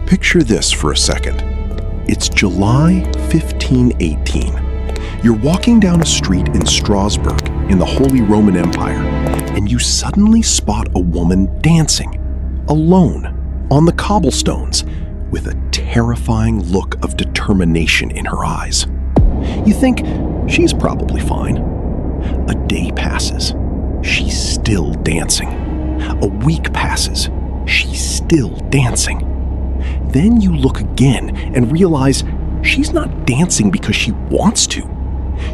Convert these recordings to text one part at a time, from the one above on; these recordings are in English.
Picture this for a second. It's July 1518. You're walking down a street in Strasbourg in the Holy Roman Empire, and you suddenly spot a woman dancing, alone, on the cobblestones, with a terrifying look of determination in her eyes. You think she's probably fine. A day passes. She's still dancing. A week passes. She's still dancing. Then you look again and realize she's not dancing because she wants to.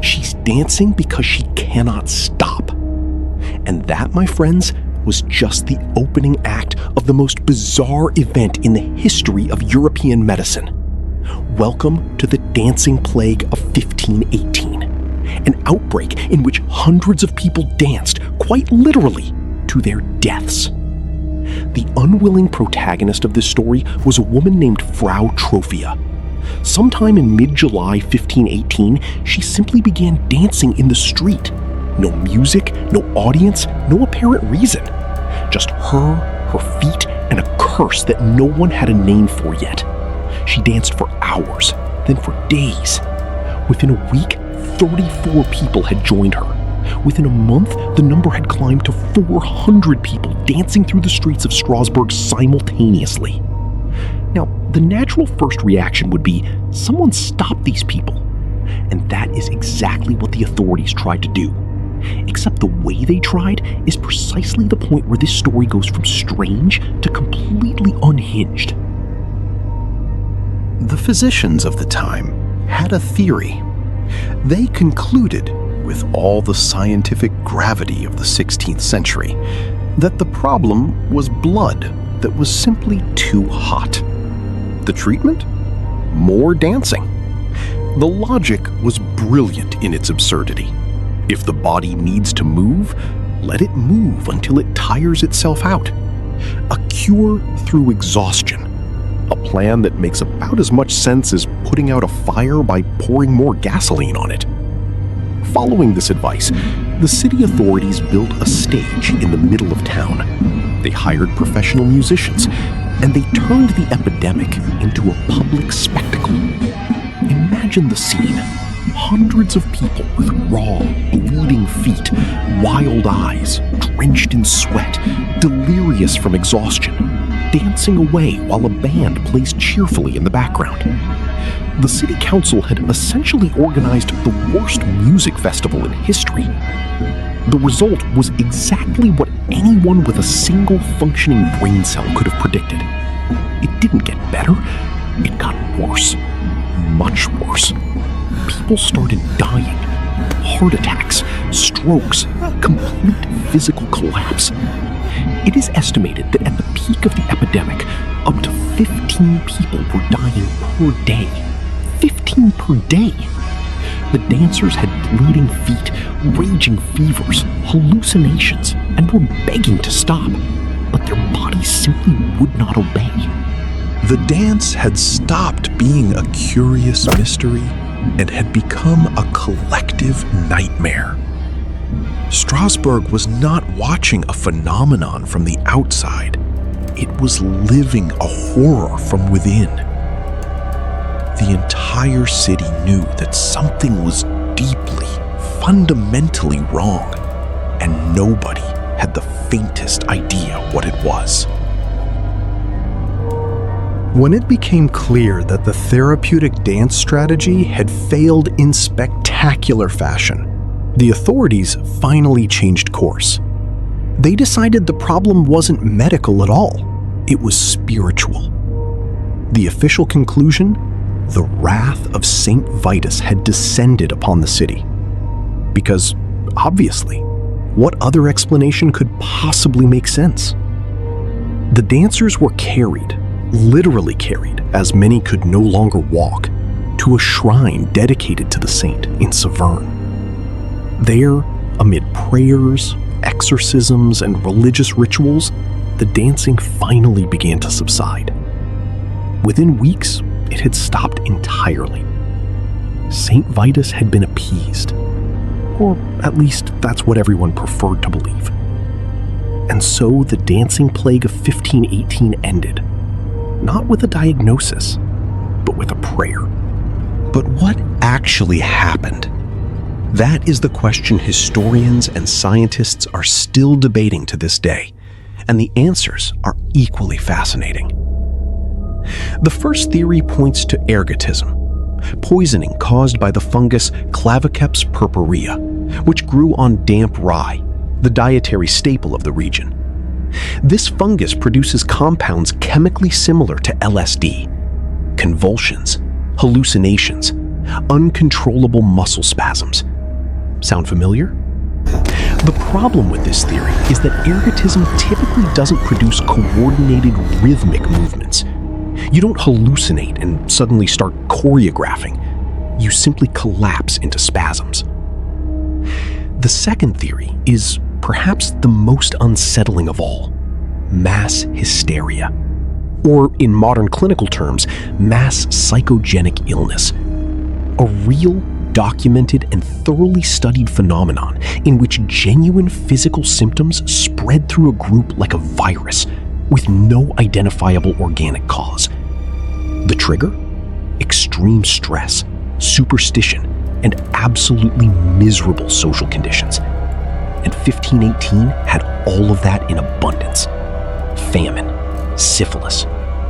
She's dancing because she cannot stop. And that, my friends, was just the opening act of the most bizarre event in the history of European medicine. Welcome to the dancing plague of 1518, an outbreak in which hundreds of people danced, quite literally, to their deaths. The unwilling protagonist of this story was a woman named Frau Trophia. Sometime in mid-July 1518, she simply began dancing in the street. No music, no audience, no apparent reason. Just her feet, and a curse that no one had a name for yet. She danced for hours, then for days. Within a week, 34 people had joined her. Within a month, the number had climbed to 400 people dancing through the streets of Strasbourg simultaneously. Now, the natural first reaction would be, someone stop these people. And that is exactly what the authorities tried to do. Except the way they tried is precisely the point where this story goes from strange to completely unhinged. The physicians of the time had a theory. They concluded, with all the scientific gravity of the 16th century, that the problem was blood that was simply too hot. The treatment? More dancing. The logic was brilliant in its absurdity. If the body needs to move, let it move until it tires itself out. A cure through exhaustion. A plan that makes about as much sense as putting out a fire by pouring more gasoline on it. Following this advice, the city authorities built a stage in the middle of town. They hired professional musicians, and they turned the epidemic into a public spectacle. Imagine the scene. Hundreds of people with raw, bleeding feet, wild eyes, drenched in sweat, delirious from exhaustion, dancing away while a band plays cheerfully in the background. The city council had essentially organized the worst music festival in history. The result was exactly what anyone with a single functioning brain cell could have predicted. It didn't get better, it got worse. Much worse. People started dying. Heart attacks, strokes, complete physical collapse. It is estimated that at the peak of the epidemic, up to 15 people were dying per day. 15 per day. The dancers had bleeding feet, raging fevers, hallucinations, and were begging to stop, but their bodies simply would not obey. The dance had stopped being a curious mystery and had become a collective nightmare. Strasbourg was not watching a phenomenon from the outside. It was living a horror from within. The entire city knew that something was deeply, fundamentally wrong, and nobody had the faintest idea what it was. When it became clear that the therapeutic dance strategy had failed in spectacular fashion, the authorities finally changed course. They decided the problem wasn't medical at all, it was spiritual. The official conclusion? The wrath of Saint Vitus had descended upon the city. Because, obviously, what other explanation could possibly make sense? The dancers were carried, literally carried, as many could no longer walk, to a shrine dedicated to the saint in Saverne. There, amid prayers, exorcisms, and religious rituals, the dancing finally began to subside. Within weeks, it had stopped entirely. Saint Vitus had been appeased, or at least that's what everyone preferred to believe. And so the dancing plague of 1518 ended. not with a diagnosis, but with a prayer. But what actually happened? That is the question historians and scientists are still debating to this day, and the answers are equally fascinating. The first theory points to ergotism, poisoning caused by the fungus Claviceps purpurea, which grew on damp rye, the dietary staple of the region. This fungus produces compounds chemically similar to LSD: convulsions, hallucinations, uncontrollable muscle spasms. Sound familiar? The problem with this theory is that ergotism typically doesn't produce coordinated rhythmic movements. You don't hallucinate and suddenly start choreographing. You simply collapse into spasms. The second theory is perhaps the most unsettling of all: mass hysteria. Or in modern clinical terms, mass psychogenic illness. A real, documented, and thoroughly studied phenomenon in which genuine physical symptoms spread through a group like a virus with no identifiable organic cause. The trigger? Extreme stress, superstition, and absolutely miserable social conditions. And 1518 had all of that in abundance. Famine, syphilis,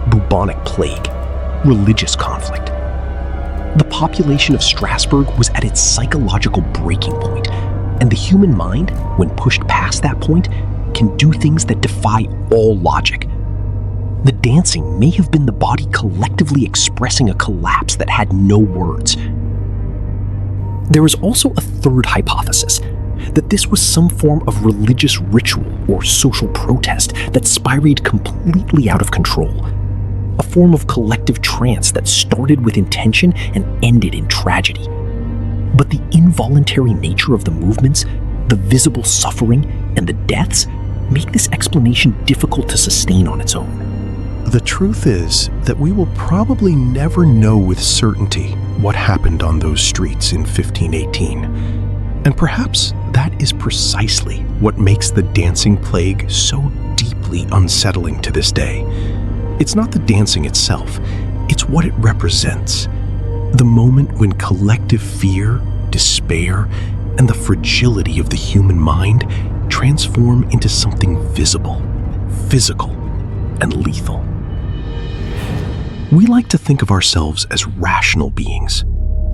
bubonic plague, religious conflict. The population of Strasbourg was at its psychological breaking point, and the human mind, when pushed past that point, can do things that defy all logic. The dancing may have been the body collectively expressing a collapse that had no words. There is also a third hypothesis, that this was some form of religious ritual or social protest that spiraled completely out of control. A form of collective trance that started with intention and ended in tragedy. But the involuntary nature of the movements, the visible suffering, and the deaths make this explanation difficult to sustain on its own. The truth is that we will probably never know with certainty what happened on those streets in 1518. And perhaps that is precisely what makes the dancing plague so deeply unsettling to this day. It's not the dancing itself, it's what it represents. The moment when collective fear, despair, and the fragility of the human mind transform into something visible, physical, and lethal. We like to think of ourselves as rational beings,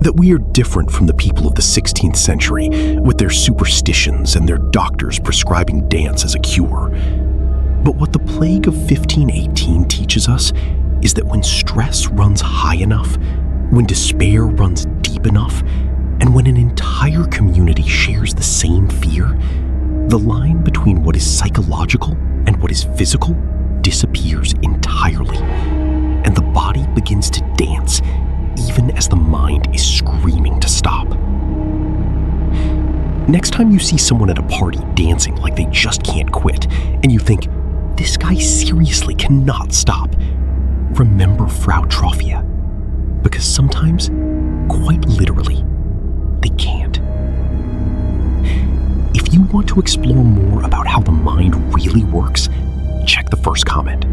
that we are different from the people of the 16th century with their superstitions and their doctors prescribing dance as a cure. But what the plague of 1518 teaches us is that when stress runs high enough, when despair runs deep enough, and when an entire community shares the same fear, the line between what is psychological and what is physical disappears entirely, and the body begins to dance even as the mind is screaming to stop. Next time you see someone at a party dancing like they just can't quit, and you think, this guy seriously cannot stop, remember Frau Trophia, because sometimes, quite literally, they can't. If you want to explore more about how the mind really works, check the first comment.